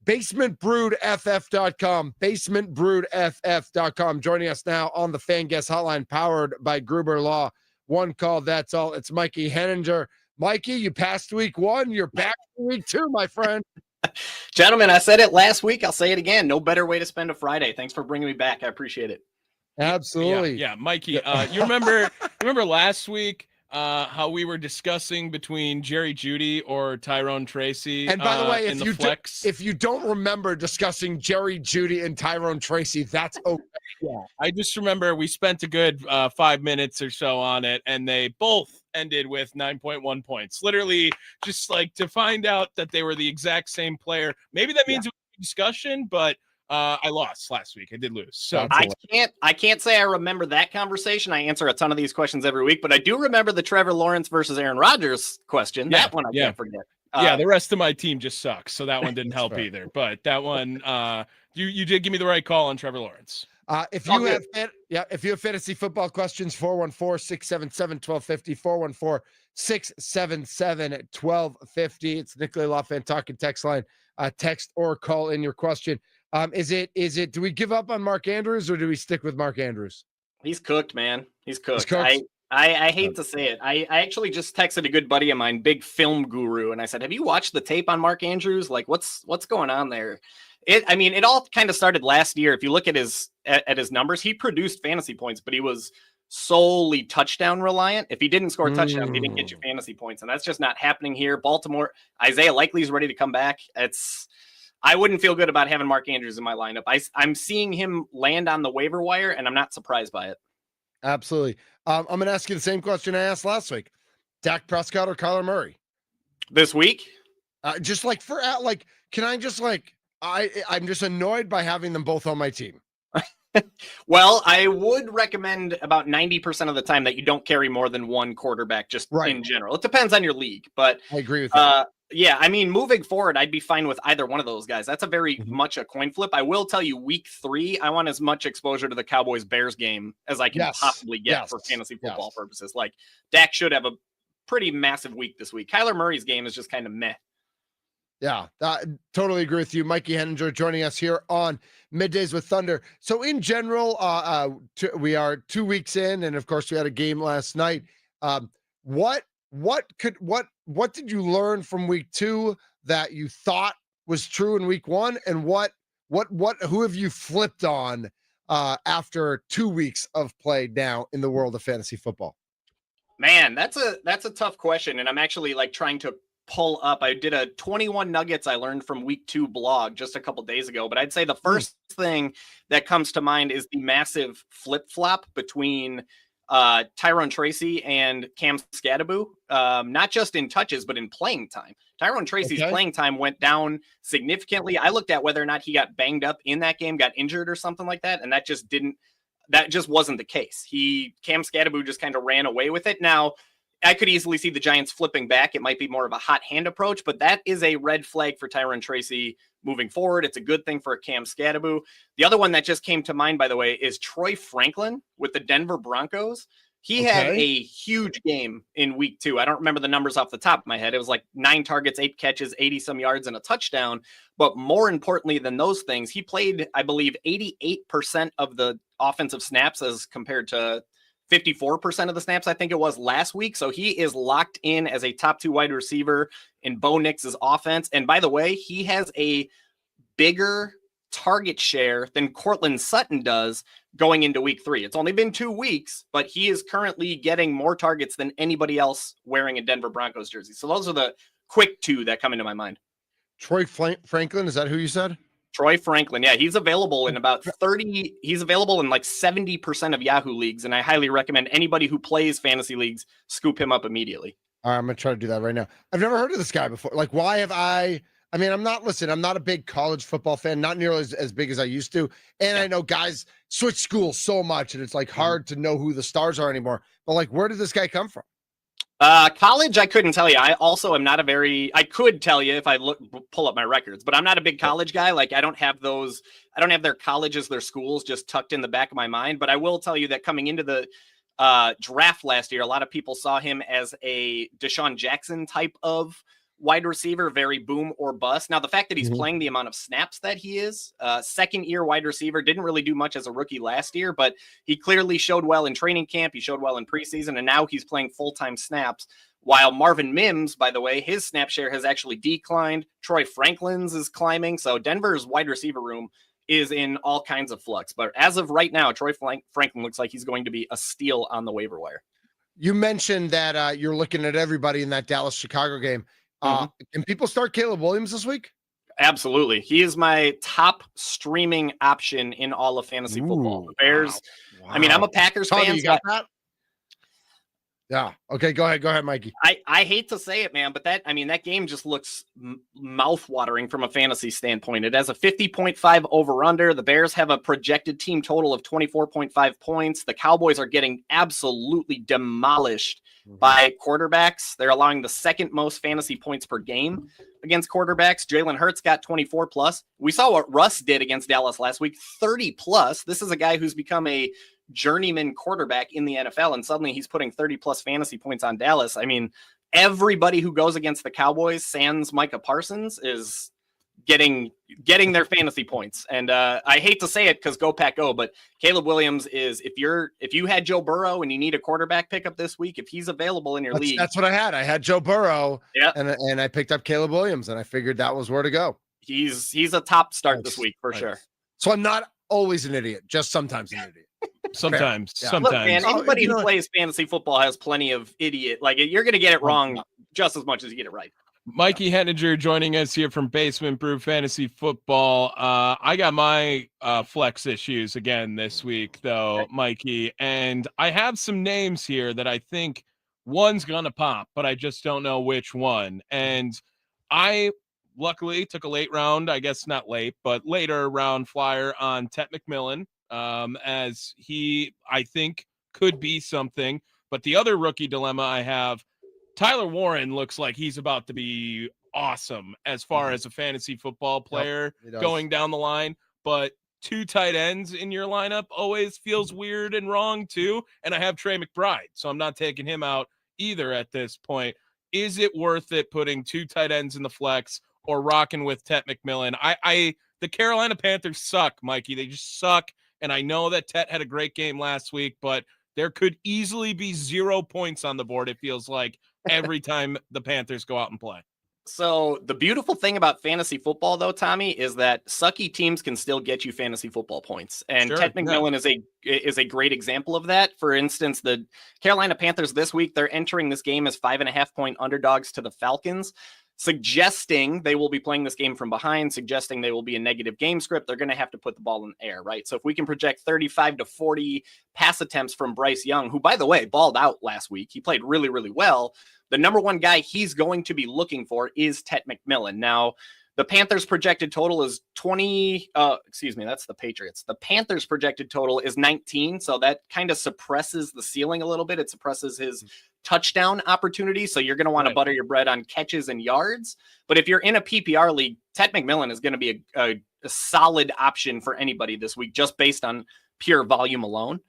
basementbrewedff.com, basementbrewedff.com. Joining us now on the Fan Guest Hotline, powered by Gruber Law. One call, that's all. It's Mikey Henninger. Mikey, you passed week 1. You're back to week 2, my friend. Gentlemen, I said it last week. I'll say it again. No better way to spend a Friday. Thanks for bringing me back. I appreciate it. Absolutely. Yeah, Mikey. You remember last week how we were discussing between Jerry Jeudy or Tyrone Tracy? And by the way, if you don't remember discussing Jerry Jeudy and Tyrone Tracy, that's okay. Yeah, I just remember we spent a good 5 minutes or so on it, and they both ended with 9.1 points. Literally, just like to find out that they were the exact same player. Maybe that means it was a discussion, but I lost last week. I did lose. So I can't say I remember that conversation. I answer a ton of these questions every week, but I do remember the Trevor Lawrence versus Aaron Rodgers question. That one I can't forget. The rest of my team just sucks, so that one didn't help either. But that one, you did give me the right call on Trevor Lawrence. If you have fantasy football questions, 414-677-1250, 414-677-1250. It's Nicolay Law Fan Talking text line. Text or call in your question. Is it, do we give up on Mark Andrews or do we stick with Mark Andrews? He's cooked, man. He's cooked. I hate to say it. I actually just texted a good buddy of mine, big film guru, and I said, have you watched the tape on Mark Andrews? Like, what's going on there? It all kind of started last year. If you look at his numbers, he produced fantasy points, but he was solely touchdown reliant. If he didn't score touchdowns, he didn't get you fantasy points, and that's just not happening here. Baltimore, Isaiah Likely's ready to come back. I wouldn't feel good about having Mark Andrews in my lineup. I'm seeing him land on the waiver wire, and I'm not surprised by it. Absolutely. I'm going to ask you the same question I asked last week. Dak Prescott or Kyler Murray? This week? I'm just annoyed by having them both on my team. Well, I would recommend about 90% of the time that you don't carry more than one quarterback just in general. It depends on your league, but I agree with that. Moving forward, I'd be fine with either one of those guys. That's a very much a coin flip. I will tell you, week 3, I want as much exposure to the Cowboys-Bears game as I can possibly get for fantasy football purposes. Like, Dak should have a pretty massive week this week. Kyler Murray's game is just kind of meh. Yeah, totally agree with you. Mikey Henninger joining us here on Middays with Thunder. So in general, we are 2 weeks in, and of course we had a game last night. What did you learn from week 2 that you thought was true in week 1, and who have you flipped on after 2 weeks of play now in the world of fantasy football? Man, that's a tough question, and I'm actually trying to pull up. I did a 21 nuggets I learned from week 2 blog just a couple days ago, but I'd say the first thing that comes to mind is the massive flip-flop between Tyrone Tracy and Cam Scadaboo, not just in touches, but in playing time. Tyrone Tracy's playing time went down significantly. I looked at whether or not he got banged up in that game, got injured or something like that, and that just wasn't the case. Cam Scadaboo just kind of ran away with it. Now, I could easily see the Giants flipping back. It might be more of a hot hand approach, but that is a red flag for Tyrone Tracy moving forward. It's a good thing for Cam Scadaboo. The other one that just came to mind, by the way, is Troy Franklin with the Denver Broncos. He had a huge game in week 2. I don't remember the numbers off the top of my head. It was like 9 targets, 8 catches, 80 some yards and a touchdown. But more importantly than those things, he played, I believe, 88% of the offensive snaps as compared to 54% of the snaps, I think it was last week. So he is locked in as a top 2 wide receiver in Bo Nix's offense. And by the way, he has a bigger target share than Cortland Sutton does going into week 3. It's only been 2 weeks, but he is currently getting more targets than anybody else wearing a Denver Broncos jersey. So those are the quick 2 that come into my mind. Troy Franklin, is that who you said? Troy Franklin. Yeah, he's available in about 30. He's available in like 70% of Yahoo leagues. And I highly recommend anybody who plays fantasy leagues scoop him up immediately. All right, I'm going to try to do that right now. I've never heard of this guy before. Like, why have I'm not a big college football fan, not nearly as big as I used to. And I know guys switch schools so much and it's like hard to know who the stars are anymore. But like, where did this guy come from? College, I couldn't tell you. I also am not I could tell you if I pull up my records, but I'm not a big college guy. Like I don't have their colleges, their schools just tucked in the back of my mind. But I will tell you that coming into the draft last year, a lot of people saw him as a Deshaun Jackson type of wide receiver, very boom or bust. Now, the fact that he's playing the amount of snaps that he is, second-year wide receiver, didn't really do much as a rookie last year, but he clearly showed well in training camp. He showed well in preseason, and now he's playing full-time snaps. While Marvin Mims, by the way, his snap share has actually declined. Troy Franklin's is climbing. So Denver's wide receiver room is in all kinds of flux. But as of right now, Troy Franklin looks like he's going to be a steal on the waiver wire. You mentioned that you're looking at everybody in that Dallas-Chicago game. Can people start Caleb Williams this week? Absolutely. He is my top streaming option in all of fantasy football. The Bears. Wow. I mean, I'm a Packers fan. You got that? Yeah. Okay. Go ahead, Mikey. I hate to say it, man, but that game just looks mouth-watering from a fantasy standpoint. It has a 50.5 over-under. The Bears have a projected team total of 24.5 points. The Cowboys are getting absolutely demolished by quarterbacks. They're allowing the second most fantasy points per game against quarterbacks. Jalen Hurts got 24 plus. We saw what Russ did against Dallas last week, 30 plus. This is a guy who's become a journeyman quarterback in the NFL, and suddenly he's putting 30 plus fantasy points on Dallas. I mean, everybody who goes against the Cowboys, sans Micah Parsons, is getting their fantasy points. And I hate to say it because go Pack go, but Caleb Williams is, if you had Joe Burrow and you need a quarterback pickup this week, if he's available in your league. That's what I had. I had Joe Burrow, and I picked up Caleb Williams, and I figured that was where to go. He's a top start this week for sure. So I'm not always an idiot, just sometimes an idiot. Sometimes. Look, man, anybody who plays fantasy football has plenty of idiot. Like, you're going to get it wrong just as much as you get it right. Mikey Henninger joining us here from Basement Brew Fantasy Football. I got my flex issues again this week, though, Mikey, and I have some names here that I think one's gonna pop, but I just don't know which one. And I luckily took a late round, I guess not late, but later round flyer on Tet McMillan, as he, I think, could be something. But the other rookie dilemma I have, Tyler Warren looks like he's about to be awesome as far as a fantasy football player going down the line, but two tight ends in your lineup always feels weird and wrong too. And I have Trey McBride, so I'm not taking him out either at this point. Is it worth it putting two tight ends in the flex or rocking with Tet McMillan? The Carolina Panthers suck, Mikey. They just suck. And I know that Tet had a great game last week, but there could easily be 0 points on the board, it feels like, every time the Panthers go out and play. So the beautiful thing about fantasy football, though, Tommy, is that sucky teams can still get you fantasy football points. And Tet McMillan is a great example of that. For instance, the Carolina Panthers this week, they're entering this game as 5.5-point underdogs to the Falcons, suggesting they will be playing this game from behind, suggesting they will be a negative game script. They're going to have to put the ball in the air, right? So if we can project 35 to 40 pass attempts from Bryce Young, who, by the way, balled out last week. He played really, really well. The number one guy he's going to be looking for is Tet McMillan. Now, the Panthers' projected total is 20. That's the Patriots. The Panthers' projected total is 19. So that kind of suppresses the ceiling a little bit. It suppresses his touchdown opportunity. So you're going to want to butter your bread on catches and yards. But if you're in a PPR league, Tet McMillan is going to be a solid option for anybody this week, just based on pure volume alone.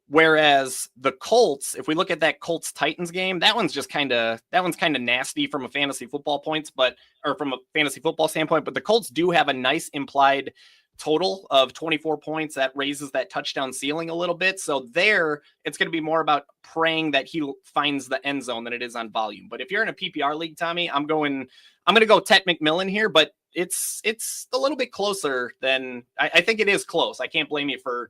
Whereas the Colts, if we look at that Colts Titans game, that one's kind of nasty from a fantasy football from a fantasy football standpoint. But the Colts do have a nice implied total of 24 points that raises that touchdown ceiling a little bit. So there, it's going to be more about praying that he finds the end zone than it is on volume. But if you're in a PPR league, Tommy, I'm going to go Tet McMillan here, but it's a little bit closer than I think it is close. I can't blame you for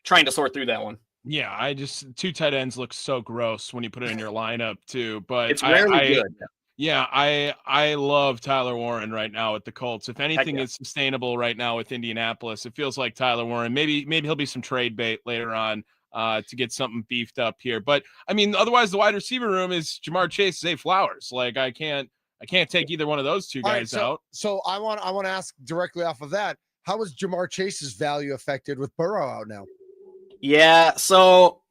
trying to sort through that one. Yeah, two tight ends look so gross when you put it in your lineup too, but it's rarely good. Yeah, I love Tyler Warren right now at the Colts. If anything is sustainable right now with Indianapolis, it feels like Tyler Warren. Maybe he'll be some trade bait later on to get something beefed up here. But I mean, otherwise the wide receiver room is Jamar Chase, Zay Flowers. Like I can't take either one of those two guys out. So I want to ask directly off of that. How is Jamar Chase's value affected with Burrow out now? Yeah, so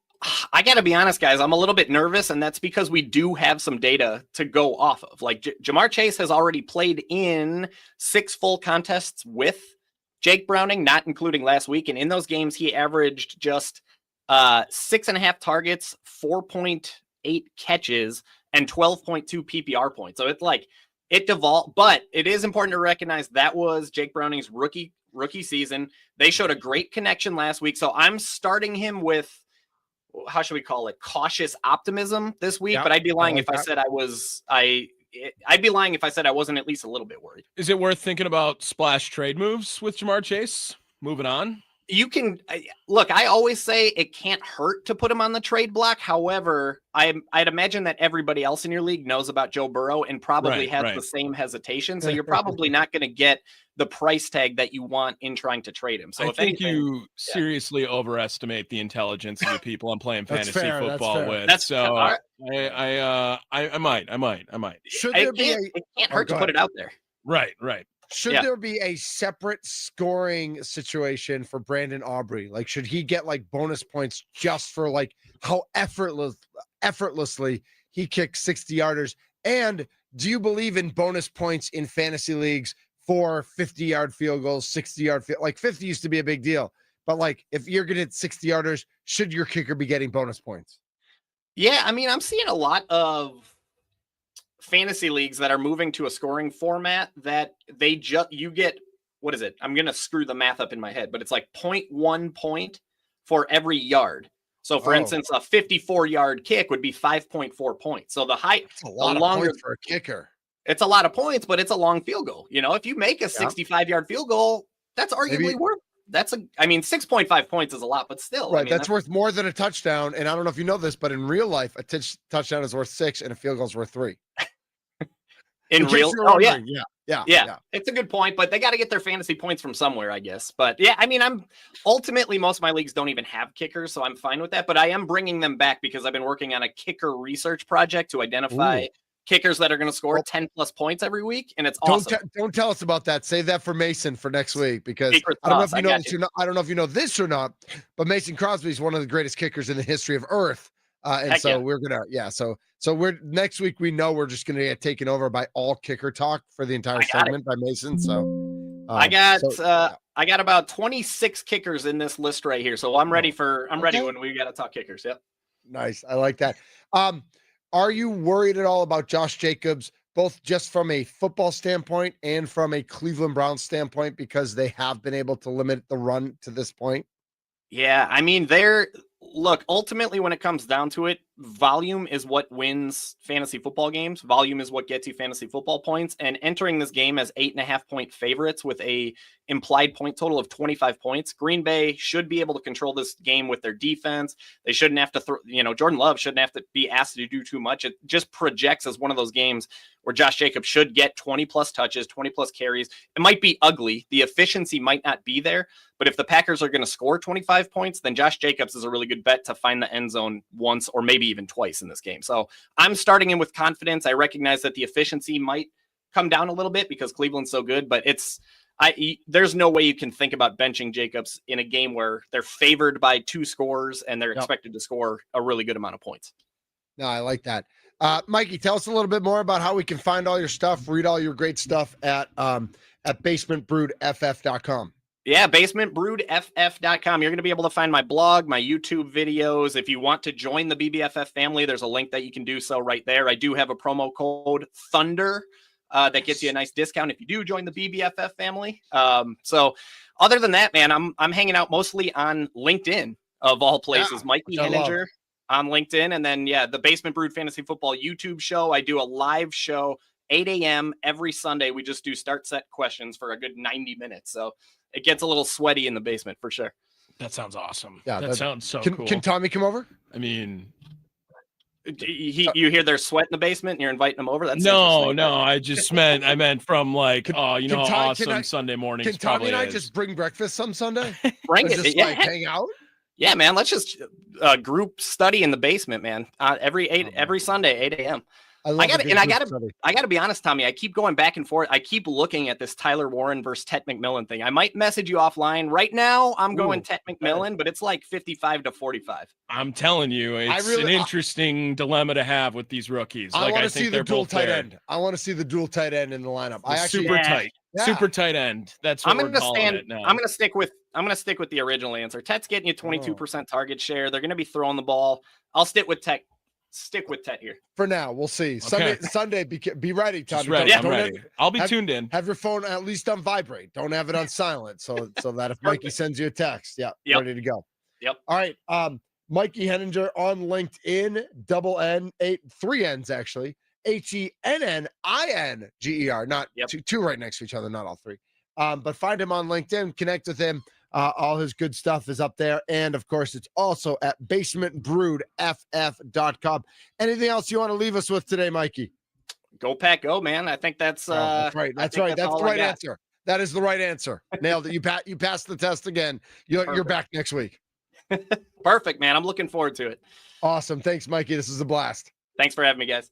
I got to be honest, guys. I'm a little bit nervous, and that's because we do have some data to go off of. Like, Jamar Chase has already played in 6 full contests with Jake Browning, not including last week. And in those games, he averaged just 6.5 targets, 4.8 catches, and 12.2 PPR points. So it's like it devolved, but it is important to recognize that was Jake Browning's rookie season. They showed a great connection last week. So I'm starting him with, how should we call it, cautious optimism this week. But I'd be lying if I said I'd be lying if I said I wasn't at least a little bit worried. Is it worth thinking about splash trade moves with Jamar Chase? Moving on. You can look, I always say it can't hurt to put him on the trade block. However, I'd imagine that everybody else in your league knows about Joe Burrow and probably has the same hesitation. So you're probably not going to get the price tag that you want in trying to trade him. So I think you seriously overestimate the intelligence of the people I'm playing fantasy football with. I might. Should there be it can't hurt to put it out there. Right. Should there be a separate scoring situation for Brandon Aubrey? Like, should he get like bonus points just for like how effortlessly he kicks 60-yarders? And do you believe in bonus points in fantasy leagues for 50-yard field goals, 60-yard field? Like 50 used to be a big deal, but like if you're going to hit 60-yarders, should your kicker be getting bonus points? Yeah, I mean, I'm seeing a lot of fantasy leagues that are moving to a scoring format that you get, what is it? I'm going to screw the math up in my head, but it's like 0.1 point for every yard. So for instance, a 54-yard kick would be 5.4 points. So the longer for a kicker, it's a lot of points, but it's a long field goal. You know, if you make a 65-yard field goal, that's arguably worth. 6.5 points is a lot, but still, right? That's worth more than a touchdown. And I don't know if you know this, but in real life, a touchdown is worth 6 and a field goal is worth 3. In real, yeah. It's a good point, but they got to get their fantasy points from somewhere, I guess. But yeah, I mean, ultimately most of my leagues don't even have kickers, so I'm fine with that. But I am bringing them back because I've been working on a kicker research project to identify kickers that are going to score 10 plus points every week, and it's awesome. Don't tell us about that. Save that for Mason for next week, because I don't know if you know this or not, but Mason Crosby is one of the greatest kickers in the history of Earth. We're gonna so we're next week, we know we're just gonna get taken over by all kicker talk for the entire segment by Mason. So I got about 26 kickers in this list right here. So I'm ready when we gotta talk kickers. Yep. Nice. I like that. Are you worried at all about Josh Jacobs, both just from a football standpoint and from a Cleveland Browns standpoint, because they have been able to limit the run to this point? Yeah, I mean, ultimately, when it comes down to it, volume is what wins fantasy football games. Volume is what gets you fantasy football points. And entering this game as 8.5-point favorites with a implied point total of 25 points, Green Bay should be able to control this game with their defense. They shouldn't have to Jordan Love shouldn't have to be asked to do too much. It just projects as one of those games where Josh Jacobs should get 20 plus touches, 20 plus carries. It might be ugly. The efficiency might not be there, but if the Packers are going to score 25 points, then Josh Jacobs is a really good bet to find the end zone once or maybe even twice in this game. So I'm starting in with confidence. I recognize that the efficiency might come down a little bit because Cleveland's so good, but there's no way you can think about benching Jacobs in a game where they're favored by 2 scores and they're expected to score a really good amount of points. No, I like that. Mikey, tell us a little bit more about how we can find all your stuff, read all your great stuff at basementbrewedff.com. Yeah, basementbrewedff.com. You're going to be able to find my blog, my YouTube videos. If you want to join the BBFF family, there's a link that you can do so right there. I do have a promo code Thunder that gets you a nice discount if you do join the BBFF family. So other than that, man, I'm hanging out mostly on LinkedIn of all places. Mikey Henninger on LinkedIn. And then, the Basement Brewed Fantasy Football YouTube show. I do a live show 8 a.m. every Sunday. We just do start set questions for a good 90 minutes. So it gets a little sweaty in the basement for sure. That sounds awesome. Yeah, that sounds so cool. Can Tommy come over? I mean, you hear there's sweat in the basement and you're inviting him over? That's no. I meant from like, how awesome Sunday mornings. Can Tommy and I just bring breakfast some Sunday? Bring it. Just hang out. Yeah, man. Let's just group study in the basement, man. Every Sunday, 8 a.m. I gotta be honest, Tommy. I keep going back and forth. I keep looking at this Tyler Warren versus Tet McMillan thing. I might message you offline. Right now, I'm going Tet McMillan, but it's like 55-45. I'm telling you, it's an interesting dilemma to have with these rookies. I want to see the dual tight end. I want to see the dual tight end in the lineup. Super tight end. That's what we're calling it now. I'm gonna stick with the original answer. Tet's getting you 22% target share. They're gonna be throwing the ball. I'll stick with Tet stick with Tet here. For now, we'll see. Sunday, be ready, Todd. Just ready. I'm ready. I'll be tuned in. Have your phone at least on vibrate. Don't have it on silent, so that if Mikey sends you a text, ready to go. Yep. All right. Mikey Henninger on LinkedIn, double N, 3 N's actually, HENNINGER, not two right next to each other, not all three. But find him on LinkedIn, connect with him. All his good stuff is up there. And of course, it's also at basementbrewedff.com. Anything else you want to leave us with today, Mikey? Go Pack, go, man. I think that's right. That's right. That's the right answer. That is the right answer. Nailed it. You passed the test again. You're back next week. Perfect, man. I'm looking forward to it. Awesome. Thanks, Mikey. This is a blast. Thanks for having me, guys.